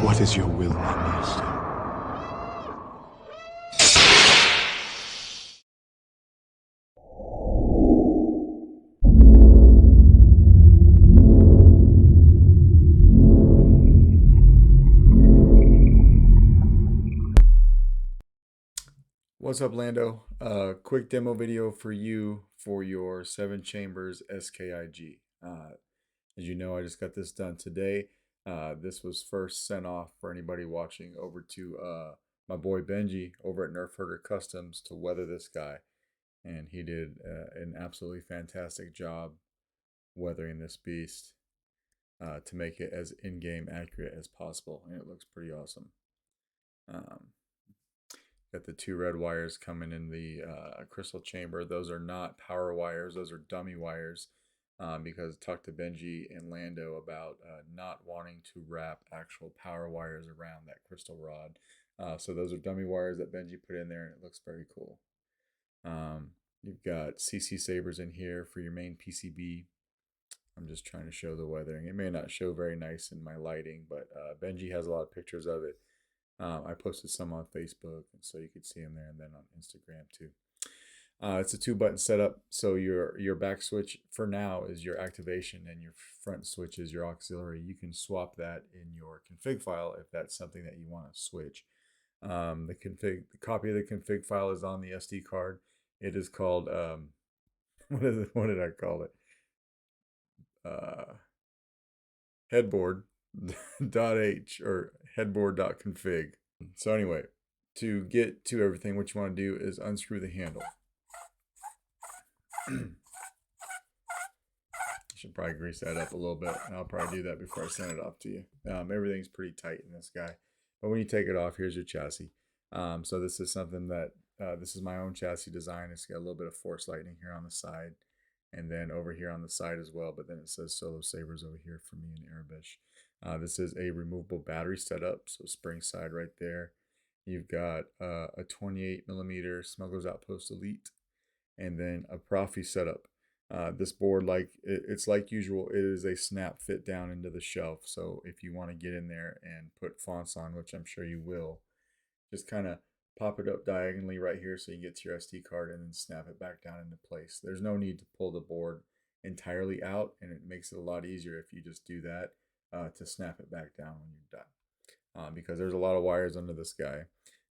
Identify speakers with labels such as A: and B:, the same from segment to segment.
A: What is your will, my master?
B: What's up, Lando? Quick demo video for you for your 7 chambers SKIG. As you know, I just got this done today. This was first sent off for anybody watching over to my boy Benji over at Nerfherder Customs to weather this guy. And he did an absolutely fantastic job weathering this beast to make it as in-game accurate as possible. And it looks pretty awesome. Got the 2 red wires coming in the crystal chamber. Those are not power wires. Those are dummy wires because I talked to Benji and Lando about not wanting to wrap actual power wires around that crystal rod. So those are dummy wires that Benji put in there, and it looks very cool. You've got CC Sabers in here for your main PCB. I'm just trying to show the weathering. It may not show very nice in my lighting, but Benji has a lot of pictures of it. I posted some on Facebook, and so you could see them there, and then on Instagram too. It's a 2-button setup, so your back switch for now is your activation, and your front switch is your auxiliary. You can swap that in your config file if that's something that you want to switch. The copy of the config file is on the SD card. It is called what did I call it? Headboard.h or headboard.config. So anyway, to get to everything, what you want to do is unscrew the handle. You should probably grease that up a little bit, and I'll probably do that before I send it off to you. Everything's pretty tight in this guy, but when you take it off, here's your chassis. So this is something that this is my own chassis design. It's got a little bit of force lightning here on the side, and then over here on the side as well, but then it says Solo Sabers over here for me in Arabic. This is a removable battery setup, so spring side right there. You've got a 28 millimeter Smuggler's Outpost Elite, and then a Proffie setup. This board, it's like usual, it is a snap fit down into the shelf. So if you want to get in there and put fonts on, which I'm sure you will, just kind of pop it up diagonally right here so you get to your SD card and then snap it back down into place. There's no need to pull the board entirely out, and it makes it a lot easier if you just do that to snap it back down when you're done. Because there's a lot of wires under this guy.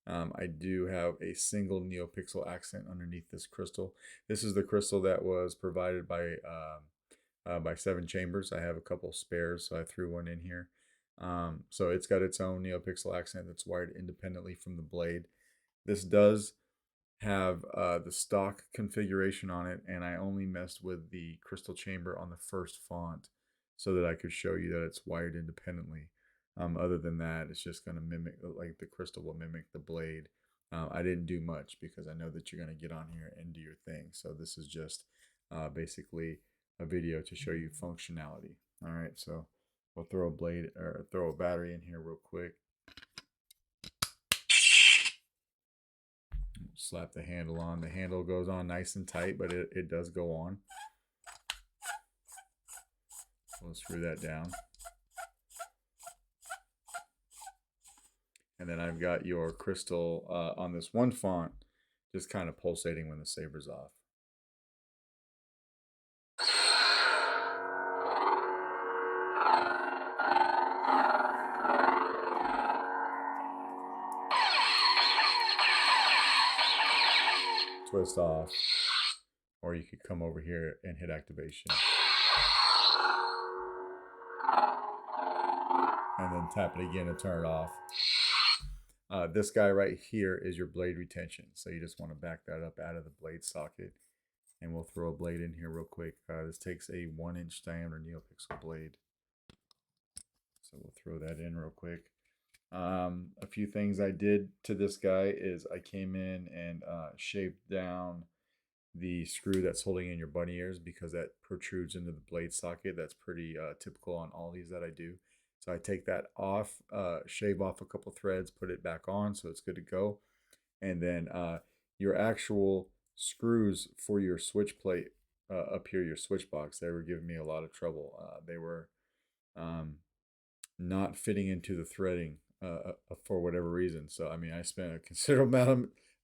B: I do have a single NeoPixel accent underneath this crystal. This is the crystal that was provided by 7 Chambers. I have a couple spares, so I threw one in here. So it's got its own NeoPixel accent that's wired independently from the blade. This does have the stock configuration on it, and I only messed with the crystal chamber on the first font so that I could show you that it's wired independently. Other than that, it's just going to mimic, like the crystal will mimic the blade. I didn't do much because I know that you're going to get on here and do your thing. So this is just basically a video to show you functionality. All right, so we'll throw a battery in here real quick. Slap the handle on. The handle goes on nice and tight, but it does go on. We'll screw that down. And then I've got your crystal on this one font just kind of pulsating when the saber's off. Twist off, or you could come over here and hit activation. And then tap it again to turn it off. This guy right here is your blade retention. So you just want to back that up out of the blade socket. And we'll throw a blade in here real quick. This takes a 1-inch diameter NeoPixel blade. So we'll throw that in real quick. A few things I did to this guy is I came in and shaved down the screw that's holding in your bunny ears because that protrudes into the blade socket. That's pretty typical on all these that I do. So I take that off, shave off a couple threads, put it back on so it's good to go. And then your actual screws for your switch plate up here, your switch box, they were giving me a lot of trouble. They were not fitting into the threading for whatever reason. So I mean, I spent a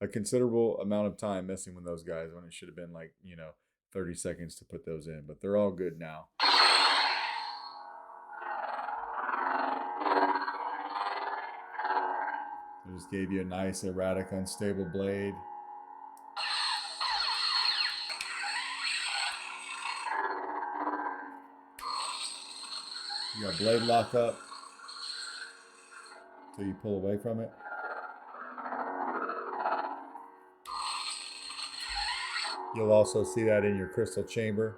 B: considerable amount of time messing with those guys when it should have been like 30 seconds to put those in. But they're all good now. I just gave you a nice erratic unstable blade. You got blade lock up so you pull away from it. You'll also see that in your crystal chamber.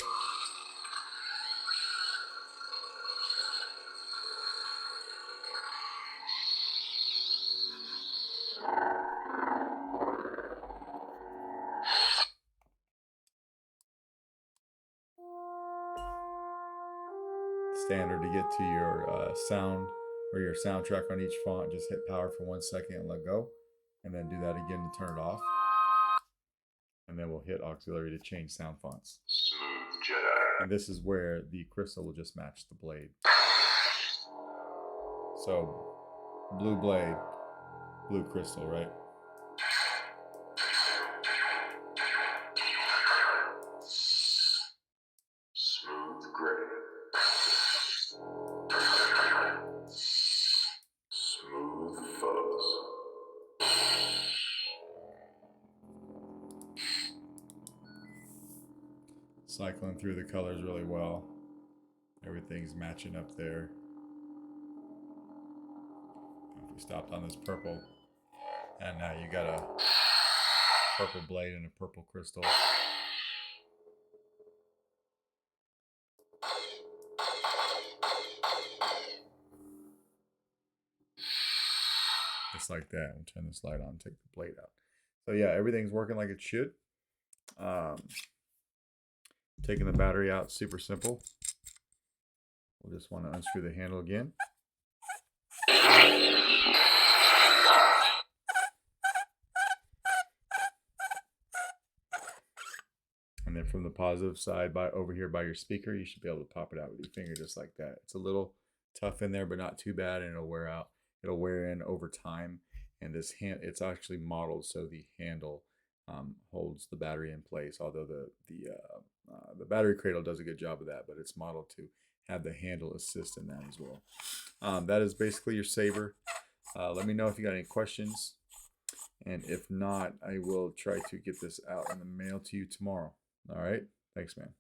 B: Standard to get to your sound or your soundtrack on each font. Just hit power for 1 second and let go, and then do that again to turn it off. And then we'll hit auxiliary to change sound fonts.
C: Smooth Jedi.
B: And this is where the crystal will just match the blade. So blue blade, blue crystal, right?
C: Smooth gray. Smooth fuzz.
B: Cycling through the colors really well. Everything's matching up there. If we stopped on this purple, and now you got a purple blade and a purple crystal. Just like that. We'll turn this light on, take the blade out. So yeah, everything's working like it should. Taking the battery out, super simple. We'll just want to unscrew the handle again. And then from the positive side, over here by your speaker, you should be able to pop it out with your finger just like that. It's a little tough in there, but not too bad, and it'll wear out. It'll wear in over time. And this it's actually modeled so the handle holds the battery in place. Although the battery cradle does a good job of that, but it's modeled to have the handle assist in that as well. That is basically your Saber. Let me know if you got any questions, and if not, I will try to get this out in the mail to you tomorrow. All right, thanks, man.